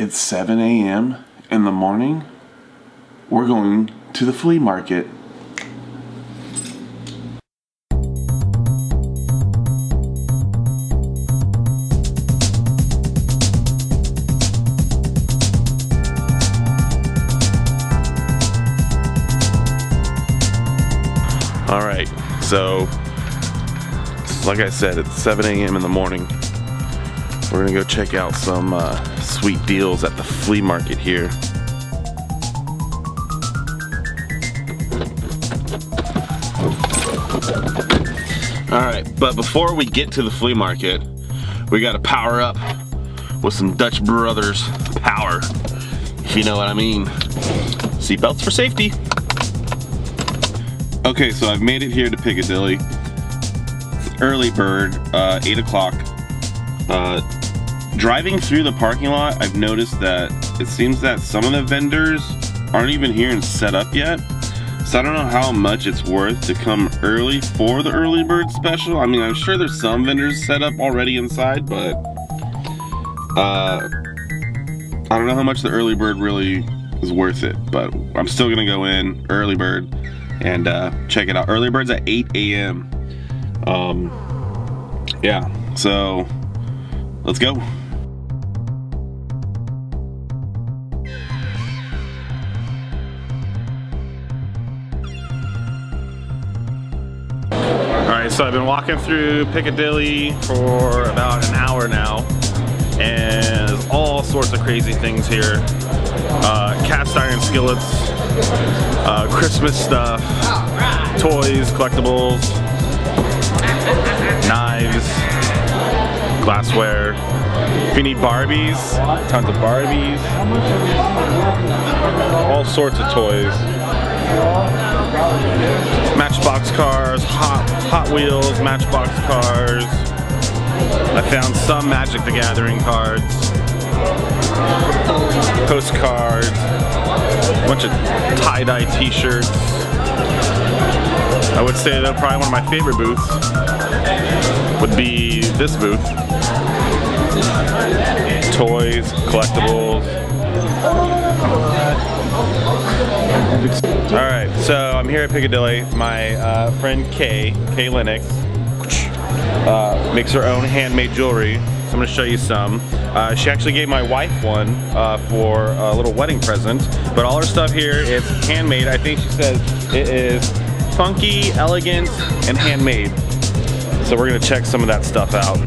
It's 7 a.m. in the morning. We're going to the flea market. Alright, so like I said, it's 7 a.m. in the morning. We're gonna go check out some sweet deals at the flea market here. Alright, but before we get to the flea market, we gotta power up with some Dutch Brothers power, if you know what I mean. Seatbelts for safety. Okay, so I've made it here to Piccadilly. It's early bird, 8 o'clock. Driving through the parking lot, I've noticed that it seems that some of the vendors aren't even here and set up yet. So I don't know how much it's worth to come early for the early bird special. I mean, I'm sure there's some vendors set up already inside, but I don't know how much the early bird really is worth it. But I'm still gonna go in early bird and check it out. Early bird's at 8 a.m. Yeah, so let's go. Alright, so I've been walking through Piccadilly for about an hour now, and there's all sorts of crazy things here. Cast iron skillets, Christmas stuff, toys, collectibles, knives, glassware. If you need Barbies, tons of Barbies, all sorts of toys. Matchbox cars, Hot Wheels, Matchbox cars. I found some Magic the Gathering cards, postcards, a bunch of tie-dye t-shirts. I would say that probably one of my favorite booths would be this booth. Toys, collectibles. Alright, so I'm here at Piccadilly. My friend Kay Lennox, makes her own handmade jewelry. So I'm going to show you some. She actually gave my wife one for a little wedding present. But all her stuff here is handmade. I think she says it is funky, elegant, and handmade. So we're going to check some of that stuff out.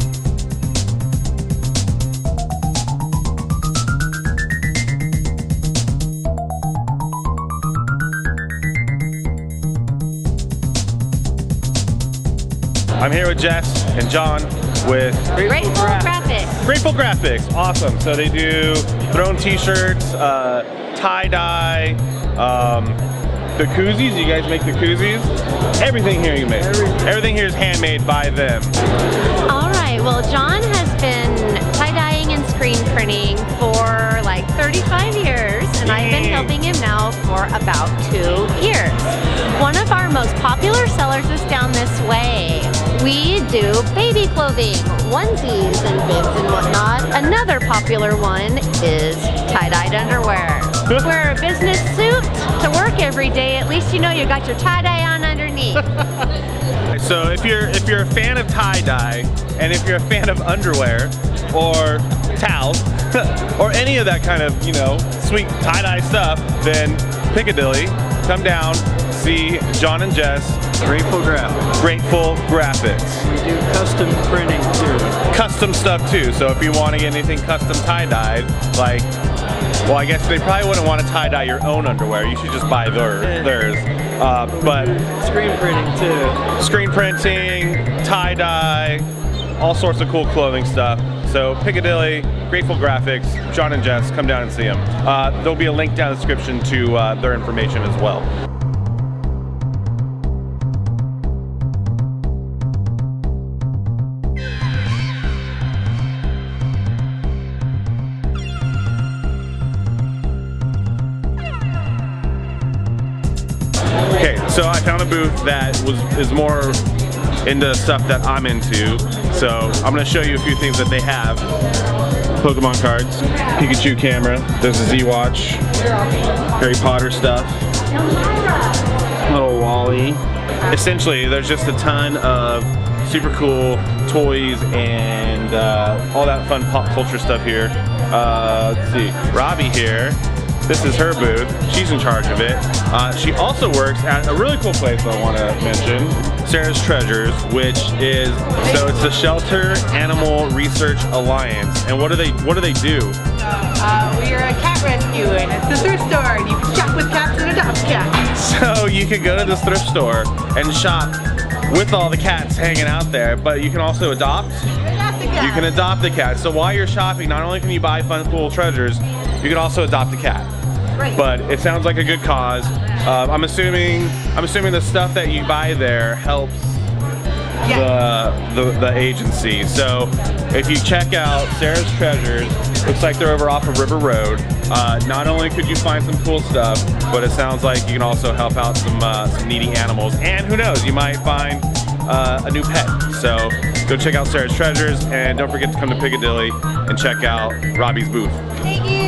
I'm here with Jess and John with Grateful Graphics. Grateful Graphics, awesome. So they do throne t-shirts, tie-dye, the koozies. You guys make the koozies? Everything here you make. Everything here is handmade by them. All right, well John has been tie-dyeing and screen printing for like 35 years, and I've been helping him now for about 2 years. One of our most popular sellers is down this way. We do baby clothing, onesies and bibs and whatnot. Another popular one is tie-dyed underwear. Wear a business suit to work every day, at least you know you got your tie-dye on underneath. So if you're a fan of tie-dye, and if you're a fan of underwear, or towels, or any of that kind of, you know, sweet tie-dye stuff, then Piccadilly, come down, see John and Jess. Grateful Graphics. Grateful Graphics. We do custom printing too. Custom stuff too, so if you want to get anything custom tie-dyed, like, well, I guess they probably wouldn't want to tie-dye your own underwear. You should just buy theirs. But screen printing too. Screen printing, tie-dye, all sorts of cool clothing stuff. So Piccadilly, Grateful Graphics, John and Jess, come down and see them. There'll be a link down in the description to their information as well. Okay, so I found a booth that is more into stuff that I'm into. So I'm gonna show you a few things that they have. Pokemon cards, Pikachu camera, there's a Z-Watch, Harry Potter stuff, little Wally. Essentially, there's just a ton of super cool toys and all that fun pop culture stuff here. Let's see, Robbie here. This is her booth. She's in charge of it. She also works at a really cool place I want to mention, Sarah's Treasures, which is, so it's the Shelter Animal Research Alliance. And what do they do? We are a cat rescue, and it's a thrift store, and you can shop with cats and adopt cats. So you can go to this thrift store and shop with all the cats hanging out there, but you can also adopt. You can adopt the cat. So while you're shopping, not only can you buy fun, cool treasures, you can also adopt a cat. Right. But it sounds like a good cause. I'm assuming the stuff that you buy there helps the agency. So if you check out Sarah's Treasures, looks like they're over off of River Road. Not only could you find some cool stuff, but it sounds like you can also help out some needy animals. And who knows, you might find a new pet. So go check out Sarah's Treasures, and don't forget to come to Piccadilly and check out Robbie's booth. Thank you.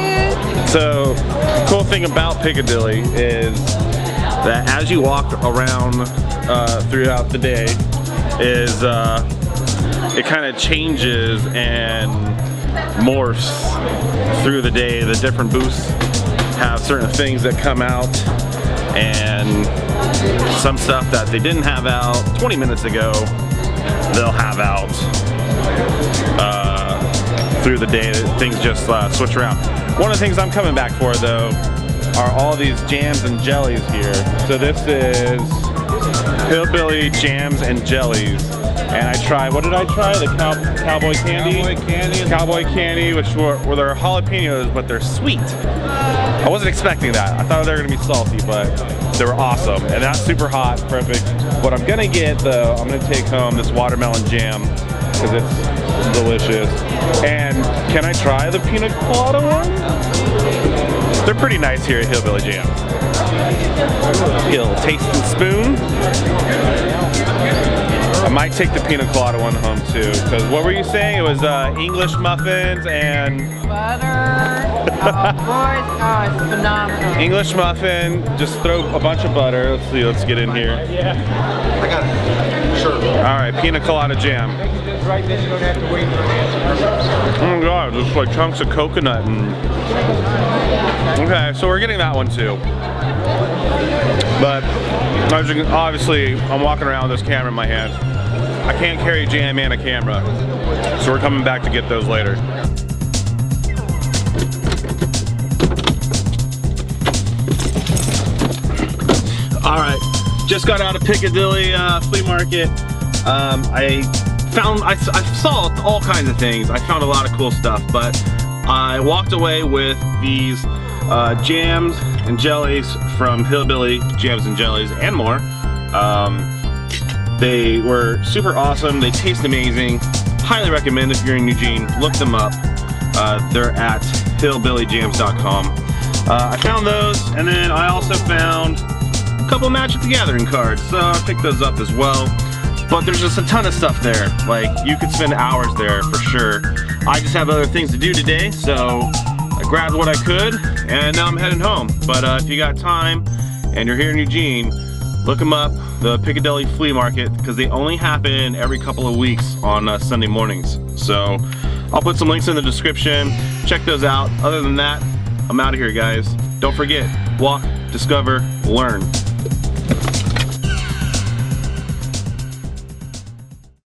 So, cool thing about Piccadilly is that as you walk around throughout the day, is it kind of changes and morphs through the day. The different booths have certain things that come out, and some stuff that they didn't have out 20 minutes ago, they'll have out through the day. Things just switch around. One of the things I'm coming back for, though, are all these jams and jellies here. So this is Hillbilly Jams and Jellies. And I tried, what did I try? The cowboy candy? Cowboy candy, which were their jalapenos, but they're sweet. I wasn't expecting that. I thought they were gonna be salty, but they were awesome. And that's super hot, perfect. What I'm gonna get, though, I'm gonna take home this watermelon jam, because it's delicious. And can I try the pina colada one? They're pretty nice here at Hillbilly Jam. Get a little taste and spoon. I might take the pina colada one home too, because what were you saying? It was English muffins and Butter. Oh, boy. Oh, it's phenomenal. English muffin. Just throw a bunch of butter. Let's see. Let's get in here. I got it. Sure. All right, pina colada jam. Right, then you don't have to wait for an answer. Oh my God, looks like chunks of coconut and. Okay, so we're getting that one too. But obviously, I'm walking around with this camera in my hand. I can't carry a jam and a camera, so we're coming back to get those later. All right, just got out of Piccadilly flea market. I saw all kinds of things. I found a lot of cool stuff, but I walked away with these jams and jellies from Hillbilly Jams and Jellies and more. They were super awesome. They taste amazing. Highly recommend if you're in Eugene, look them up. They're at hillbillyjams.com. I found those, and then I also found a couple Magic the Gathering cards, so I picked those up as well. But there's just a ton of stuff there. Like, you could spend hours there for sure. I just have other things to do today, so I grabbed what I could, and now I'm heading home. But if you got time and you're here in Eugene, look them up, the Piccadilly Flea Market, because they only happen every couple of weeks on Sunday mornings. So I'll put some links in the description. Check those out. Other than that, I'm out of here, guys. Don't forget, walk, discover, learn.